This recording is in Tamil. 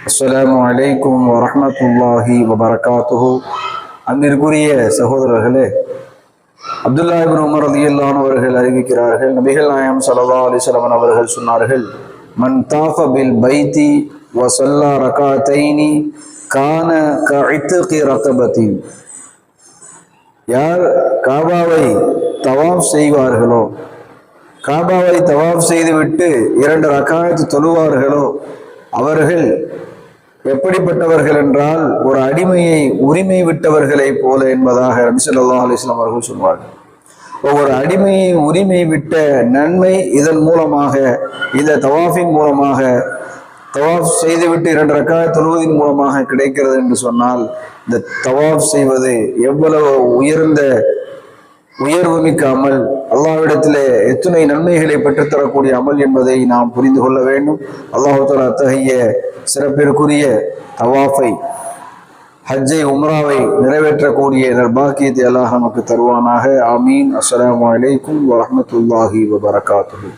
அஸ்ஸலாமு அலைக்கும் வரஹ்மத்துல்லாஹி வபரகாத்துஹு. அன்பிற்குரிய சகோதரர்களே, அப்துல்லா இப்னு உமர் ரலியல்லாஹு அன்ஹு அவர்கள் அறிவிக்கிறார்கள், நபிகள் நாயகம் ஸல்லல்லாஹு அலைஹி வஸல்லம் அவர்கள் சொன்னார்கள், மன் தாஃப பில் பைத்தி வ ஸல்லா ரகஅத்தைனி கான கஇத்கி ரகபத்தி. யார் காபாவை தவாஃப் செய்வார்களோ, காபாவை தவாஃப் செய்துவிட்டு 2 ரகாத் தொழுவார்களோ, அவர்கள் எப்படிப்பட்டவர்கள் என்றால் ஒரு அடிமையை உரிமை விட்டவர்களை போல என்பதாக நபி ஸல்லல்லாஹு அலைஹி வஸல்லம் அவர்கள் சொல்வார்கள். ஒவ்வொரு அடிமையை உரிமை விட்ட நன்மை இதன் மூலமாக, இந்த தவாஃபின் மூலமாக, தவாஃப் செய்துவிட்டு 2 ரக்காத் தொழுவதின் மூலமாக கிடைக்கிறது என்று சொன்னால், இந்த தவாஃப் செய்வது எவ்வளவு உயர்வுமிக்க அமல், அல்லாஹ்விடத்திலே எத்தனை நன்மைகளை பெற்றுத்தரக்கூடிய அமல் என்பதை நாம் புரிந்து கொள்ள வேண்டும். அல்லாஹ் தஆலா அத்தகைய சிறப்பிற்குரிய தவாஃபை, ஹஜ்ஜை, உம்ராவை நிறைவேற்றக்கூடிய நற்பாக்கியத்தை அல்லாஹ் நமக்கு தருவானாக. ஆமீன். அஸ்ஸலாமு அலைக்கும் வரஹ்மத்துல்லாஹி வபரகாத்துஹு.